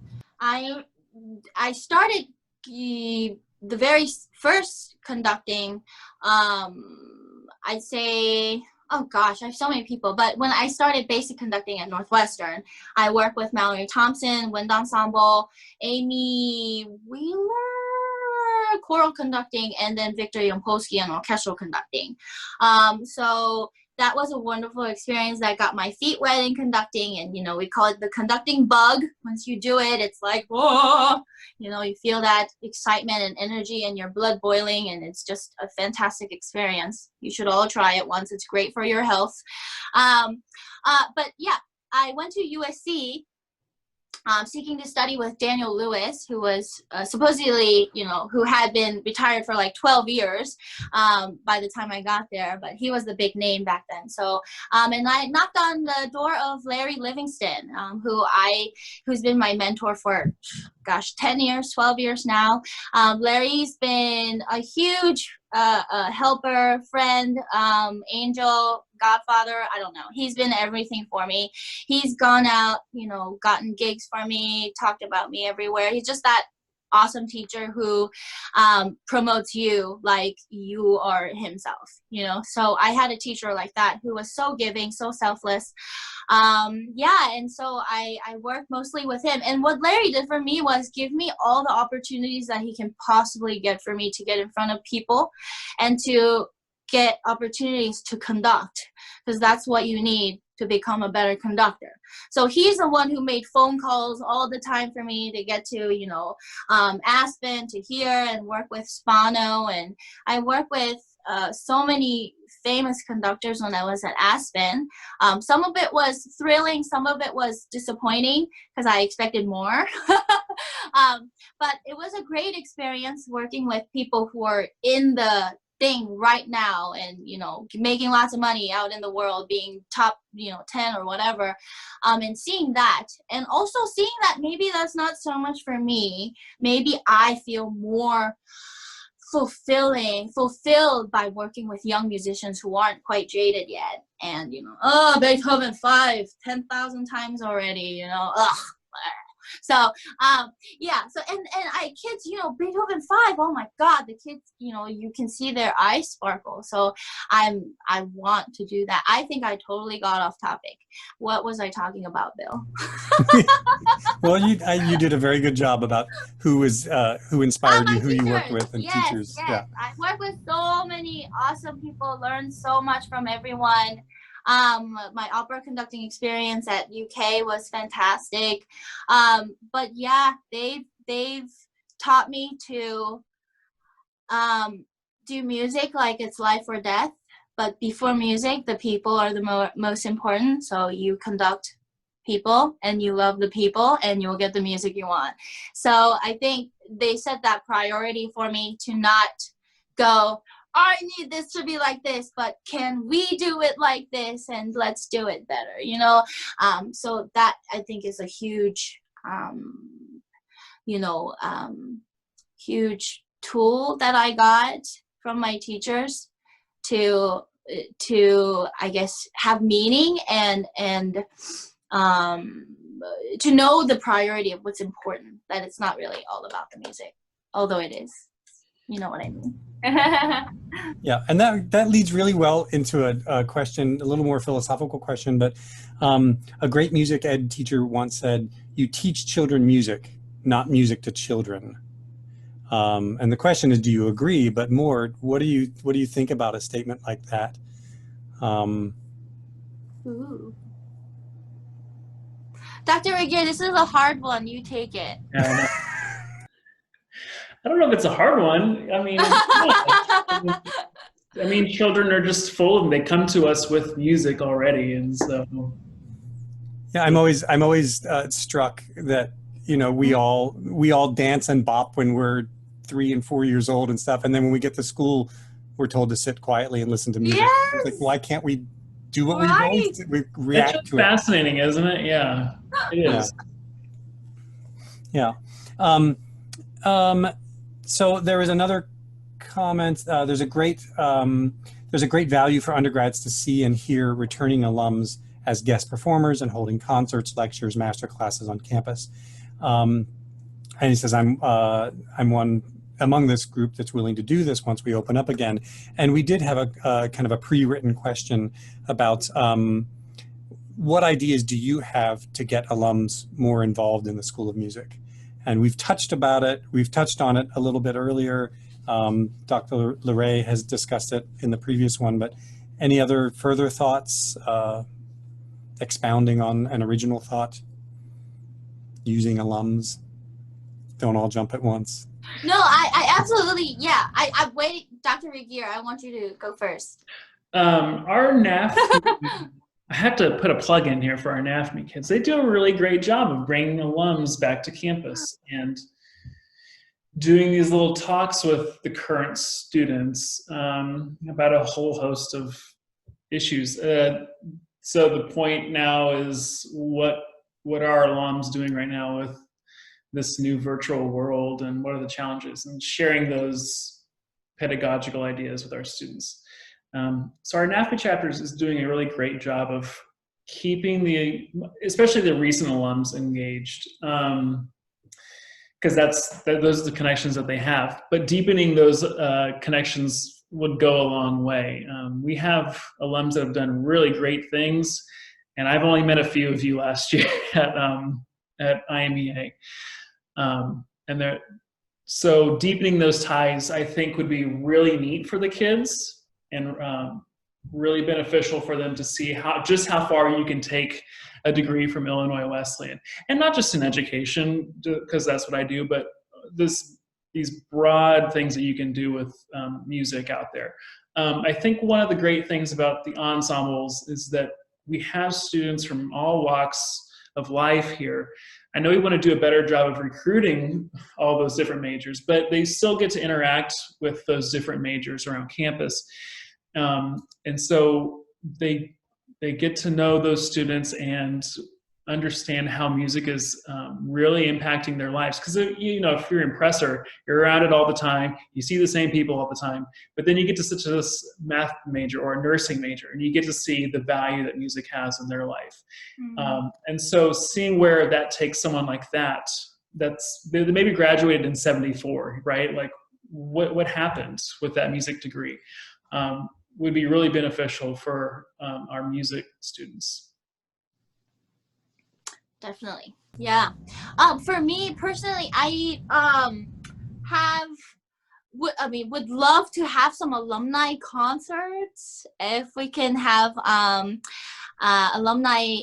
started the very first conducting, I'd say, oh gosh, I have so many people. But when I started basic conducting at Northwestern, I worked with Mallory Thompson, Wind Ensemble, Amy Wheeler, choral conducting, and then Victor Yampolsky on orchestral conducting. So that was a wonderful experience that got my feet wet in conducting, and we call it the conducting bug. Once you do it, it's like, whoa, you feel that excitement and energy and your blood boiling, and it's just a fantastic experience. You should all try it once. It's great for your health. But yeah, I went to USC seeking to study with Daniel Lewis, who was supposedly, who had been retired for like 12 years by the time I got there, but he was the big name back then. So, and I knocked on the door of Larry Livingston, who's been my mentor for, 10 years, 12 years now. Larry's been a huge helper, friend, angel, godfather, I don't know. He's been everything for me. He's gone out, gotten gigs for me, talked about me everywhere. He's just that awesome teacher who promotes you like you are himself, So I had a teacher like that who was so giving, so selfless. And so I worked mostly with him. And what Larry did for me was give me all the opportunities that he can possibly get for me to get in front of people and to get opportunities to conduct, because that's what you need to become a better conductor. So he's the one who made phone calls all the time for me to get to, Aspen, to here, and work with Spano. And I worked with so many famous conductors when I was at Aspen. Some of it was thrilling, some of it was disappointing because I expected more. But it was a great experience working with people who are in the thing right now and making lots of money out in the world, being top 10 or whatever, and seeing that, and also seeing that maybe that's not so much for me. Maybe I feel more fulfilled by working with young musicians who aren't quite jaded yet, and Beethoven 5 10,000 times already, ugh. So yeah, so and I kids, you know, Beethoven 5, oh my God, the kids, you know, you can see their eyes sparkle. So I want to do that. I think I totally got off topic. What was I talking about, Bill? Well, you did a very good job about who inspired you, who you worked Teachers. with, and Yes, teachers. yes. Yeah. I work with so many awesome people, learned so much from everyone. My opera conducting experience at UK was fantastic. But yeah, they've taught me to do music like it's life or death. But before music, the people are the most important. So you conduct people and you love the people and you'll get the music you want. So I think they set that priority for me to not go, I need this to be like this, but can we do it like this, and let's do it better, you know? So that I think is a huge, huge tool that I got from my teachers to I guess have meaning and to know the priority of what's important, that it's not really all about the music, although it is. You know what I mean? Yeah, and that leads really well into a question, a little more philosophical question, but a great music ed teacher once said, "You teach children music, not music to children." And the question is, do you agree? But more, what do you think about a statement like that? Ooh. Dr. Regier, this is a hard one. You take it. Yeah, I don't know if it's a hard one. I mean, children are just full of them. They come to us with music already, and so. Yeah, I'm always struck that, you know, we all dance and bop when we're 3 and 4 years old and stuff, and then when we get to school, we're told to sit quietly and listen to music. Yes! It's like, why can't we do what Right. we react It's just to it? fascinating, isn't it? Yeah, it is. Yeah. So there is another comment. There's a great value for undergrads to see and hear returning alums as guest performers and holding concerts, lectures, master classes on campus. And he says, I'm one among this group that's willing to do this once we open up again. And we did have a kind of a pre-written question about what ideas do you have to get alums more involved in the School of Music? And we've touched on it a little bit earlier. Dr. Leray has discussed it in the previous one, but any other further thoughts, expounding on an original thought, using alums? Don't all jump at once. No, I absolutely, yeah. I wait, Dr. Regier, I want you to go first. Our NAF, I have to put a plug in here for our NAFME kids. They do a really great job of bringing alums back to campus and doing these little talks with the current students about a whole host of issues. So the point now is what are alums doing right now with this new virtual world, and what are the challenges, and sharing those pedagogical ideas with our students. So our NAFME chapters is doing a really great job of keeping especially the recent alums engaged, because those are the connections that they have. But deepening those connections would go a long way. We have alums that have done really great things, and I've only met a few of you last year at IMEA. So deepening those ties, I think, would be really neat for the kids, and really beneficial for them to see how far you can take a degree from Illinois Wesleyan, and not just in education, because that's what I do, but these broad things that you can do with music out there. I think one of the great things about the ensembles is that we have students from all walks of life here. I know we want to do a better job of recruiting all those different majors, but they still get to interact with those different majors around campus. And so they get to know those students, and understand how music is really impacting their lives. Because, you know, if you're an impressor, you're around it all the time, you see the same people all the time, but then you get to such a math major or a nursing major, and you get to see the value that music has in their life. And so seeing where that takes someone like that, they maybe graduated in 74, right? Like what happened with that music degree would be really beneficial for our music students. Definitely. Yeah. For me personally, I would love to have some alumni concerts. If we can have alumni,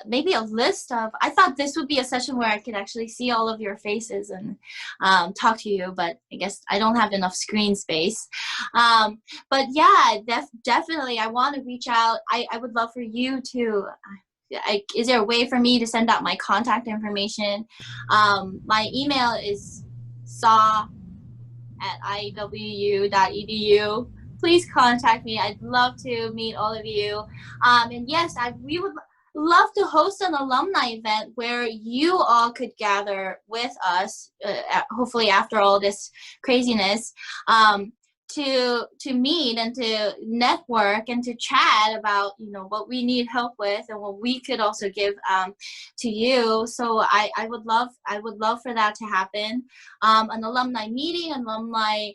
maybe a list of, I thought this would be a session where I could actually see all of your faces and talk to you, but I guess I don't have enough screen space. But yeah, definitely I want to reach out. I would love for you to, is there a way for me to send out my contact information? My email is saw@iwu.edu. Please contact me. I'd love to meet all of you. And yes, we would love to host an alumni event where you all could gather with us, hopefully after all this craziness, to meet and to network and to chat about, you know, what we need help with and what we could also give to you. So I would love for that to happen. An alumni meeting, alumni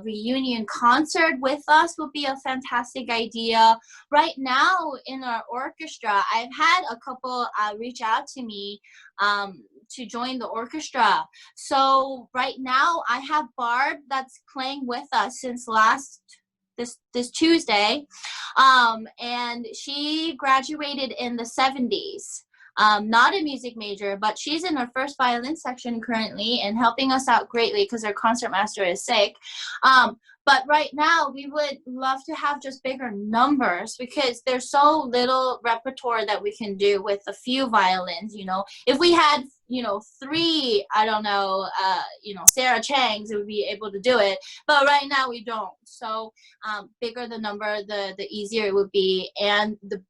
reunion concert with us would be a fantastic idea. Right now in our orchestra, I've had a couple reach out to me to join the orchestra. So right now I have Barb that's playing with us since this Tuesday, and she graduated in the 70s. Not a music major, but she's in her first violin section currently and helping us out greatly because her concertmaster is sick. But right now, we would love to have just bigger numbers because there's so little repertoire that we can do with a few violins, you know. If we had, you know, 3, I don't know, you know, Sarah Chang's, we would be able to do it. But right now, we don't. So bigger the number, the easier it would be. And the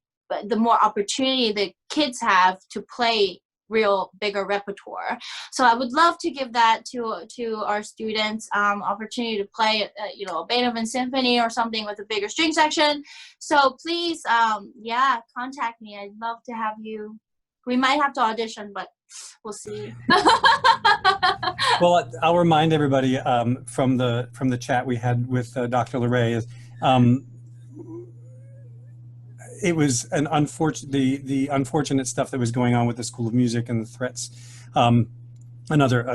more opportunity the kids have to play real bigger repertoire. So I would love to give that to our students, opportunity to play you know, a Beethoven symphony or something with a bigger string section. So please yeah, contact me. I'd love to have you. We might have to audition, but we'll see. Well, I'll remind everybody from the chat we had with Dr. Leray is it was an the unfortunate stuff that was going on with the School of Music and the threats. A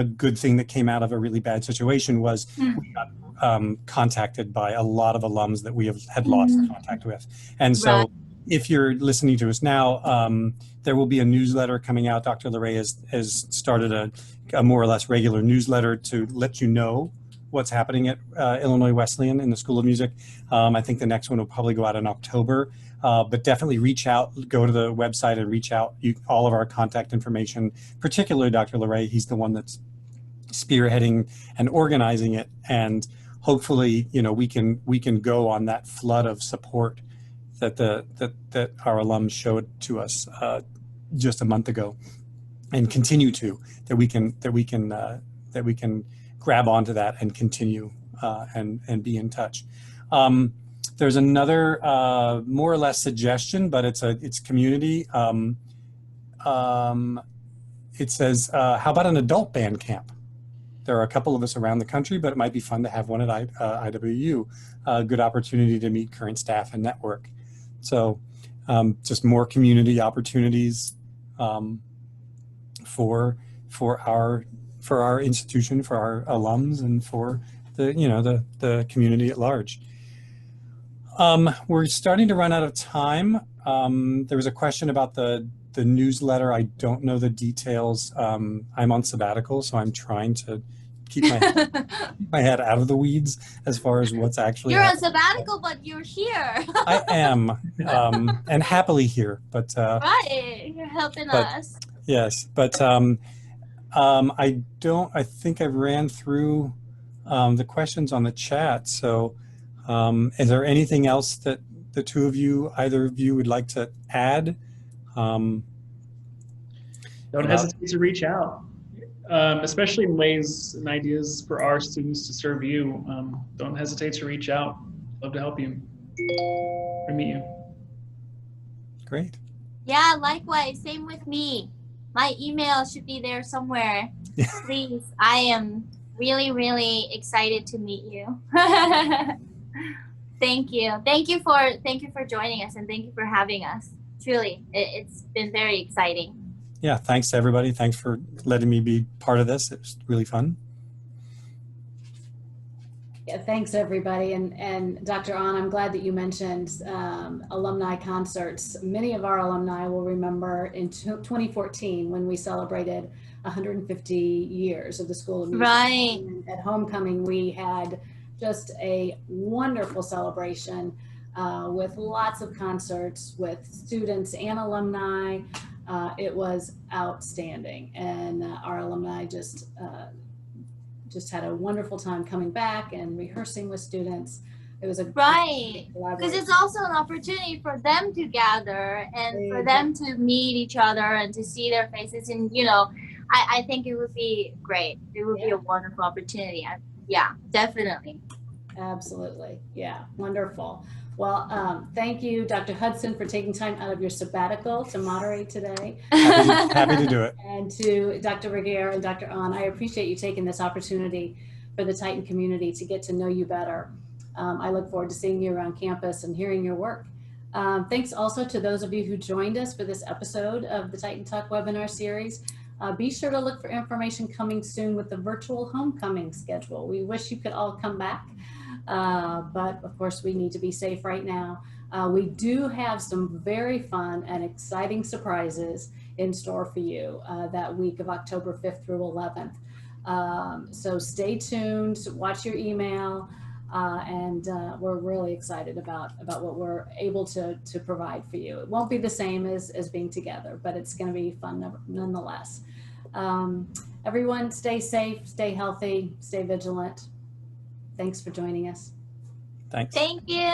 good thing that came out of a really bad situation was we got contacted by a lot of alums that we had lost contact with. And so if you're listening to us now, there will be a newsletter coming out. Dr. Leray has started a more or less regular newsletter to let you know what's happening at Illinois Wesleyan in the School of Music. I think the next one will probably go out in October. But definitely reach out, go to the website and reach out. All of our contact information, particularly Dr. Leray, he's the one that's spearheading and organizing it. And hopefully, you know, we can go on that flood of support that that our alums showed to us just a month ago, and continue to, that we can grab onto that and continue and be in touch. There's another more or less suggestion, but it's community. It says, how about an adult band camp? There are a couple of us around the country, but it might be fun to have one at IWU. A good opportunity to meet current staff and network. So just more community opportunities for our institution, for our alums, and for the community at large. We're starting to run out of time. There was a question about the newsletter. I don't know the details. I'm on sabbatical, so I'm trying to keep my head out of the weeds as far as what's actually You're on sabbatical, but you're here. I am, and happily here. But right, you're helping us. Yes, but I think I ran through the questions on the chat. So is there anything else that the two of you, either of you, would like to add? Um, Don't about- hesitate to reach out, especially in ways and ideas for our students to serve you. Don't hesitate to reach out. Love to help you or meet you. Great. Yeah, likewise. Same with me. My email should be there somewhere. Yeah. Please. I am really, really excited to meet you. Thank you. Thank you for joining us, and thank you for having us. Truly, it's been very exciting. Yeah, thanks to everybody. Thanks for letting me be part of this. It was really fun. Yeah, thanks everybody. And Dr. Ahn, I'm glad that you mentioned Alumni Concerts. Many of our alumni will remember in 2014 when we celebrated 150 years of the School of Music. Right. And at homecoming, we had just a wonderful celebration with lots of concerts with students and alumni. It was outstanding, and our alumni just had a wonderful time coming back and rehearsing with students. It was a Right, great collaboration. because it's also an opportunity for them to gather and for them to meet each other and to see their faces. And I think it would be great. It would be a wonderful opportunity. Yeah, definitely. Absolutely. Yeah, wonderful. Well, thank you, Dr. Hudson, for taking time out of your sabbatical to moderate today. Happy to do it. And to Dr. Regier and Dr. Ahn, I appreciate you taking this opportunity for the Titan community to get to know you better. I look forward to seeing you around campus and hearing your work. Thanks also to those of you who joined us for this episode of the Titan Talk webinar series. Be sure to look for information coming soon with the virtual homecoming schedule. We wish you could all come back, but of course we need to be safe right now. We do have some very fun and exciting surprises in store for you that week of October 5th through 11th. So stay tuned, watch your email, and we're really excited about what we're able to provide for you. It won't be the same as being together, but it's going to be fun nonetheless. Everyone stay safe, stay healthy, stay vigilant. Thanks for joining us. Thanks. Thank you.